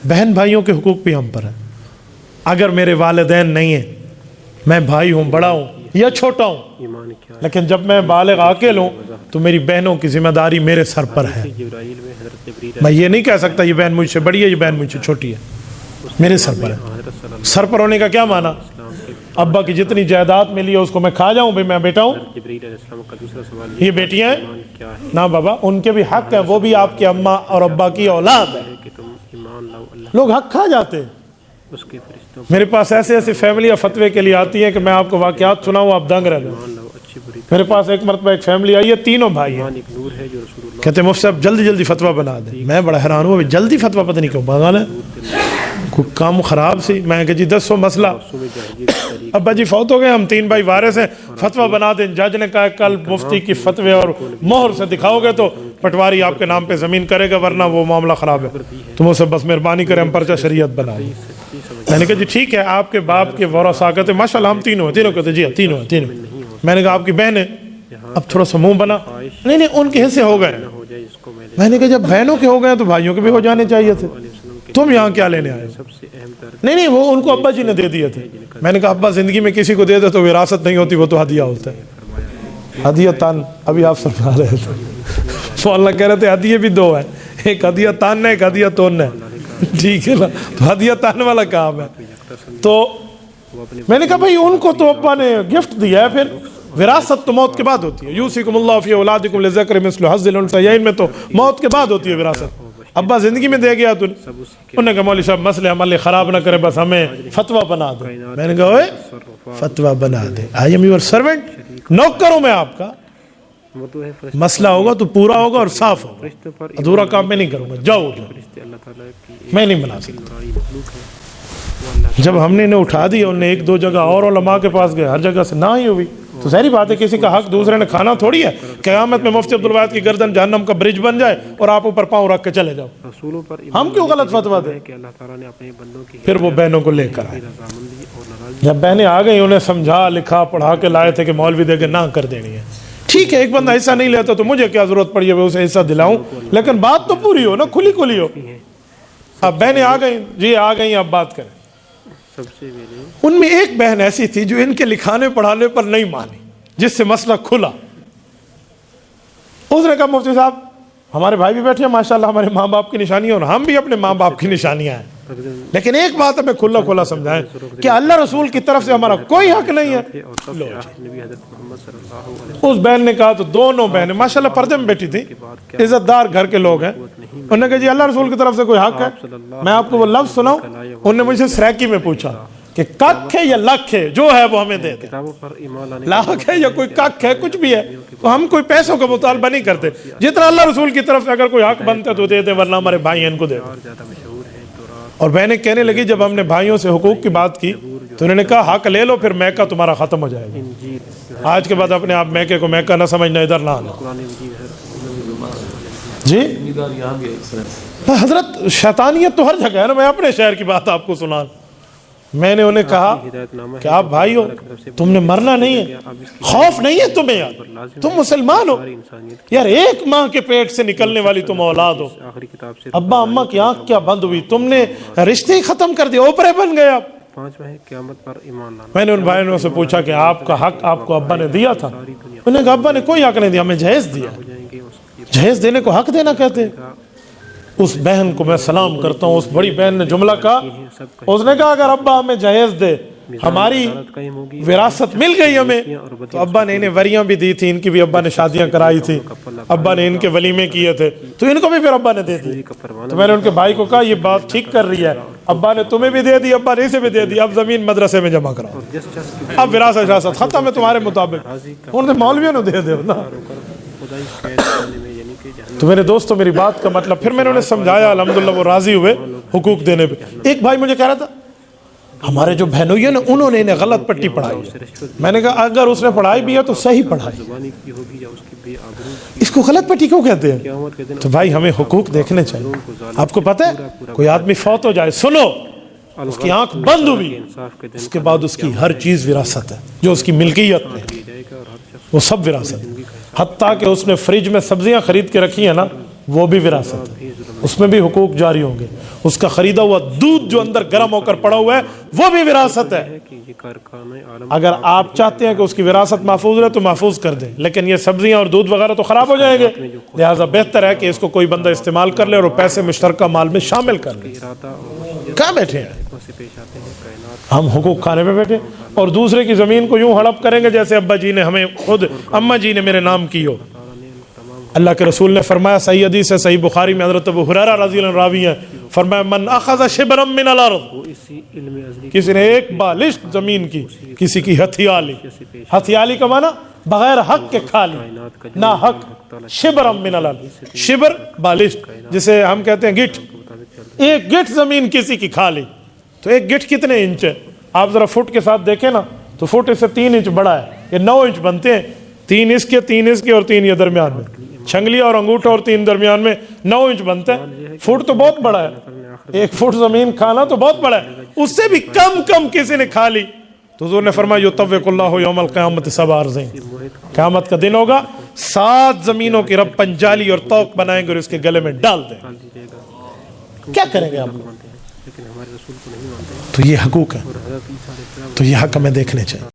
بہن بھائیوں کے حقوق بھی ہم پر ہیں. اگر میرے والدین نہیں ہیں، میں بھائی ہوں، بڑا ہوں یا چھوٹا ہوں، لیکن جب میں بالغ عاقل ہوں تو میری بہنوں کی ذمہ داری میرے سر پر ہے. میں یہ نہیں کہہ سکتا یہ بہن مجھ سے بڑی ہے، یہ بہن مجھ سے چھوٹی ہے، میرے سر پر ہے. سر پر ہونے کا کیا معنی؟ ابا کی جتنی جائیداد ملی ہے اس کو میں کھا جاؤں؟ بھئی میں بیٹا ہوں، یہ بیٹیاں ہیں نا بابا، ان کے بھی حق ہیں، وہ بھی آپ کے اماں اور ابا کی اولاد ہے. لوگ حق کھا جاتے ہیں. میرے پاس ایسے ایسے فیملیاں فتوے کے لیے آتی ہیں کہ میں آپ کو واقعات سناؤں آپ دنگ رہ جائیں. میرے پاس ایک مرتبہ ایک فیملی آئی ہے، تینوں بھائی ہیں، کہتے ہیں مفتی صاحب جلدی جلدی فتویٰ بنا دیں. میں بڑا حیران ہوا، جلدی فتویٰ پتہ نہیں کیوں بغل ہے، کوئی کام خراب سی. میں کہا جی 10 مسئلہ، ابا جی فوت ہو گئے، ہم 3 بھائی وارث ہیں، فتویٰ بنا دیں. جج نے کہا کل مفتی کی فتوے اور مہر سے دکھاؤ گے تو پٹواری آپ کے نام پہ زمین کرے گا، ورنہ وہ معاملہ خراب ہے. تم اسے بس مہربانی کریں ہم پرچہ شریعت بنا دیں. میں نے کہا جی ٹھیک ہے، آپ کے باپ کے ورثاء کہتے ماشاء اللہ ہم تینوں کہتے جی تینوں ہیں تینوں. میں نے کہا آپ کی بہن ہے؟ اب تھوڑا سا منہ بنا، نہیں ان کے حصے ہو گئے. میں نے کہا جب بہنوں کے ہو گئے تو بھائیوں کے بھی ہو جانے چاہیے تھے، تم یہاں کیا لینے آئے؟ نہیں وہ ان کو ابا جی نے دے دیے تھے. میں نے کہا ابا زندگی میں کسی کو دے دے تو وراثت نہیں ہوتی، وہ تو ہدیہ ہوتا ہے. ہدیہ تان ابھی آپ فرما رہے تھے، مولانا کہہ رہے تھے ہدیے بھی 2 ہیں، ایک ہدیہ تان ہے، ایک ہدیہ تون ہے. ٹھیک ہے نا، تو ہدیہ تان والا کام ہے. تو میں نے کہا بھائی ان کو تو ابا نے گفٹ دیا ہے، پھر وراثت تو موت کے بعد ہوتی ہے. یوصیکم اللہ فی اولادکم للذکر مثل حظ الانثیین میں تو موت کے بعد ہوتی ہے وراثت. ابا زندگی میں دے گیا تو انہوں نے کہا مولوی صاحب مسئلے ہمارے خراب نہ کرے، بس ہمیں فتویٰ بنا دے. میں نے کہا اوے فتویٰ بنا دے، آئی ایم یور سرونٹ، نوکر ہوں میں آپ کا. مسئلہ ہوگا تو پورا ہوگا اور صاف ہوگا، ادھورا کام میں نہیں کروں گا، جاؤ میں نہیں بنا سکتا. جب ہم نے انہیں اٹھا دیا، انہوں نے 1-2 جگہ اور علماء کے پاس گئے، ہر جگہ سے نہ ہی ہوئی. تو ظاہری بات ہے کسی کا حق دوسرے نے کھانا تھوڑی ہے. قیامت میں مفتی عبدالواحد کی گردن جہنم کا برج بن جائے اور آپ اوپر پاؤں رکھ کے چلے جاؤ. ہم کیوں غلط فتویٰ دیں؟ پھر وہ بہنوں کو لے کر آئے. جب بہنیں آ گئی انہیں سمجھا لکھا پڑھا کے لائے تھے کہ مولوی دے کے نہ کر دینی ہے. ٹھیک ہے ایک بندہ حصہ نہیں لیتا تو مجھے کیا ضرورت پڑی ہے میں اسے حصہ دلاؤں، لیکن بات تو پوری ہو نا، کھلی ہو. اب بہنیں آ گئیں، جی آ گئیں، اب بات کریں. ان میں ایک بہن ایسی تھی جو ان کے لکھانے پڑھانے پر نہیں مانی، جس سے مسئلہ کھلا. اس نے کہا مفتی صاحب ہمارے بھائی بھی بیٹھے ہیں ماشاءاللہ، ہمارے ماں باپ کی نشانیاں اور ہم بھی اپنے ماں باپ کی نشانیاں ہیں، لیکن ایک بات ہمیں کھلا سمجھائیں کہ اللہ رسول کی طرف سے ہمارا کوئی حق نہیں ہے. اس بہن نے کہا، تو دونوں بہنیں ماشاءاللہ پردے میں بیٹھی تھی، عزت دار گھر کے لوگ ہیں. انہوں نے کہا جی اللہ رسول کی طرف سے کوئی حق ہے؟ میں آپ کو وہ لفظ سناؤں. انہوں نے مجھ سے سریکی میں پوچھا کہ کک ہے یا لکھ ہے، جو ہے وہ ہمیں دے دیں، لاکھ ہے یا کوئی کک ہے، کچھ بھی ہے، تو ہم کوئی پیسوں کا مطالبہ نہیں کرتے. جتنا اللہ رسول کی طرف سے اگر کوئی حق بنتا ہے تو دے دیں، ورنہ ہمارے بھائی ہیں ان کو دے دیں. اور بہنیں کہنے لگی جب ہم نے بھائیوں سے حقوق کی بات کی تو انہوں نے کہا حق لے لو پھر میکہ تمہارا ختم ہو جائے گا. آج کے بعد اپنے آپ میکے کو میکہ نہ سمجھنا، ادھر نہ آنا. جی حضرت شیطانیت تو ہر جگہ ہے نا. میں اپنے شہر کی بات آپ کو سنا، میں نے انہیں کہا کہ آپ بھائی ہو، تم نے مرنا نہیں ہے، خوف نہیں ہے تمہیں یار، تم مسلمان ہو یار، ایک ماں کے پیٹ سے نکلنے والی تم اولاد ہو. ابا اماں کی آنکھ کیا بند ہوئی، تم نے رشتے ہی ختم کر دیا، اوپرے بن گئے آپ. میں نے ان بھائیوں سے پوچھا کہ آپ کا حق آپ کو ابا نے دیا تھا؟ انہوں نے کہا ابا نے کوئی حق نہیں دیا، ہمیں جہیز دیا. جہیز دینے کو حق دینا کہتے ہیں. اس بہن کو میں سلام کرتا ہوں. اس بڑی بہن نے جملہ کہا، اس نے کہا اگر ابا ہمیں جہیز دے، ہماری وراثت مل گئی ہمیں. تو ابا نے انہیں وریاں بھی دی تھی، ان کی بھی ابا نے شادیاں کرائی تھی، ابا نے ان کے ولیمے کیے تھے، تو ان کو بھی پھر ابا نے دے دی. تو میں نے ان کے بھائی کو کہا یہ بات ٹھیک کر رہی ہے، ابا نے تمہیں بھی دے دی، ابا نے اسے بھی دے دی، اب زمین مدرسے میں جمع کراؤ، اب وراثت ختم ہے تمہارے مطابق. انہوں نے مولویوں نے دے دے نا. تو میرے دوستوں میری بات کا مطلب پھر میں نے انہیں سمجھایا، الحمدللہ وہ راضی ہوئے حقوق دینے پہ. ایک بھائی مجھے کہہ رہا تھا ہمارے جو بہنوئی ہیں نا انہوں نے انہیں غلط پٹی پڑھائی ہے. میں نے کہا اگر اس نے پڑھائی بھی ہے تو صحیح پڑھائی، اس کو غلط پٹی کیوں کہتے ہیں؟ تو بھائی ہمیں حقوق دیکھنے چاہیے. آپ کو پتہ ہے کوئی آدمی فوت ہو جائے، سنو اس کی آنکھ بند ہوئی، اس کے بعد اس کی ہر چیز وراثت ہے، جو اس کی ملکیت ہے وہ سب وراثت ہے. حتیٰ کہ اس نے فریج میں سبزیاں خرید کے رکھی ہیں نا، وہ بھی وراثت ہے، اس میں بھی حقوق جاری ہوں گے. اس کا خریدا ہوا دودھ جو اندر گرم ہو کر پڑا ہوا ہے وہ بھی وراثت ہے. اگر آپ چاہتے ہیں کہ اس کی وراثت محفوظ رہے تو محفوظ کر دیں، لیکن یہ سبزیاں اور دودھ وغیرہ تو خراب ہو جائیں گے، لہٰذا بہتر ہے کہ اس کو کوئی بندہ استعمال کر لے اور پیسے مشترکہ مال میں شامل کر لے. کہاں بیٹھے ہیں ہم حقوق کھانے پہ بیٹھے، اور دوسرے کی زمین کو یوں ہڑپ کریں گے جیسے ابا جی نے ہمیں خود اماں جی نے میرے نام کی ہو. اللہ کے رسول نے فرمایا، صحیح حدیث ہے، صحیح بخاری میں، حضرت ابو ہریرہ رضی اللہ عنہ راوی ہیں، فرمایا من اخذ شبرا من الارض، کسی نے ایک بالشت زمین کی کسی کی ہتھیالی، ہتھیالی کا معنی بغیر حق کے کھا لی، نا حق، شبرا من الارض، شبر بالشت جسے ہم کہتے ہیں گٹھ، ایک گٹھ زمین کسی کی کھا لی. تو ایک گٹھ کتنے انچ ہے؟ آپ ذرا فٹ کے ساتھ دیکھیں نا تو فٹ اس سے 3 انچ بڑا ہے، یہ 9 انچ بنتے ہیں، 3 اس کے 3 اس کے اور 3 یہ درمیان میں، چھنگلی اور انگوٹھا اور 3 درمیان میں 9 انچ بنتے ہیں. فٹ تو بہت بڑا ہے، 1 فٹ زمین کھانا تو بہت بڑا ہے، اس سے بھی کم کسی نے کھا لی تو حضور نے فرمایا یطوق اللہ یوم القیامت 7 ارضین، قیامت کا دن ہوگا 7 زمینوں کی رب پنجالی اور طوق بنائیں گے اور اس کے گلے میں ڈال دیں. کیا کریں گے آپ لوگ؟ تو یہ حقوق ہے، تو یہ حق ہمیں دیکھنے چاہیے.